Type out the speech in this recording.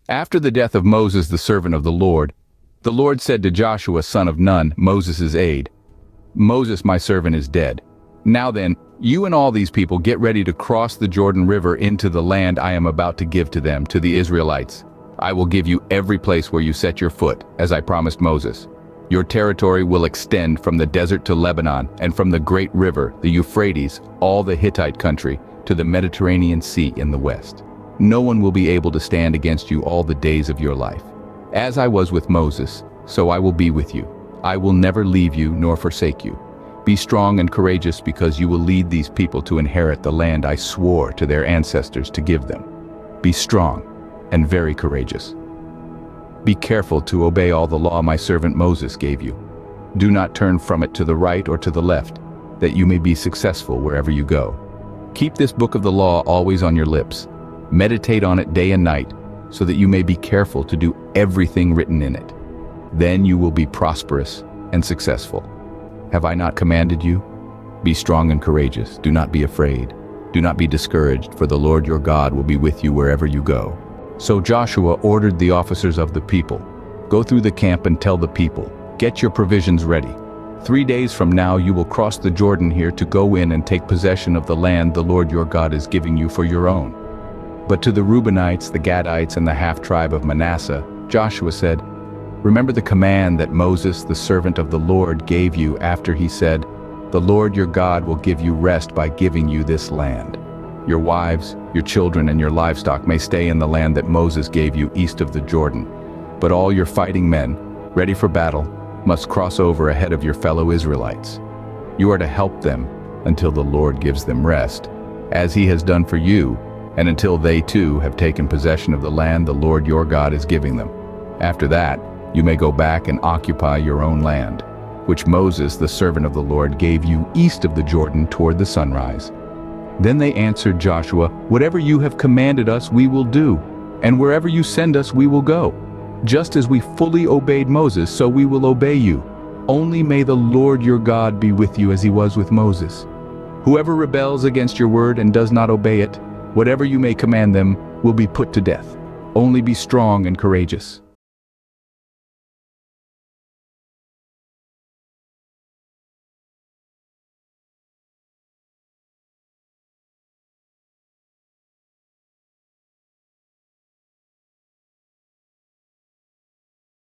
After the death of Moses the servant of the Lord said to Joshua son of Nun, Moses' aide, "Moses my servant is dead. Now then, you and all these people get ready to cross the Jordan River into the land I am about to give to them, to the Israelites. I will give you every place where you set your foot, as I promised Moses. Your territory will extend from the desert to Lebanon, and from the great river, the Euphrates, all the Hittite country, to the Mediterranean Sea in the west. No one will be able to stand against you all the days of your life. As I was with Moses, so I will be with you. I will never leave you nor forsake you. Be strong and courageous, because you will lead these people to inherit the land I swore to their ancestors to give them. Be strong and very courageous. Be careful to obey all the law my servant Moses gave you. Do not turn from it to the right or to the left, that you may be successful wherever you go. Keep this book of the law always on your lips. Meditate on it day and night, so that you may be careful to do everything written in it. Then you will be prosperous and successful. Have I not commanded you? Be strong and courageous. Do not be afraid. Do not be discouraged, for the Lord your God will be with you wherever you go." So Joshua ordered the officers of the people, "Go through the camp and tell the people, get your provisions ready. 3 days from now you will cross the Jordan here to go in and take possession of the land the Lord your God is giving you for your own." But to the Reubenites, the Gadites, and the half-tribe of Manasseh, Joshua said, "Remember the command that Moses, the servant of the Lord, gave you after he said, 'The Lord your God will give you rest by giving you this land. Your wives, your children, and your livestock may stay in the land that Moses gave you east of the Jordan. But all your fighting men, ready for battle, must cross over ahead of your fellow Israelites. You are to help them until the Lord gives them rest, as he has done for you, and until they too have taken possession of the land the Lord your God is giving them. After that, you may go back and occupy your own land, which Moses, the servant of the Lord, gave you east of the Jordan toward the sunrise." Then they answered Joshua, "Whatever you have commanded us we will do, and wherever you send us we will go. Just as we fully obeyed Moses, so we will obey you. Only may the Lord your God be with you as he was with Moses. Whoever rebels against your word and does not obey it, whatever you may command them, will be put to death. Only be strong and courageous."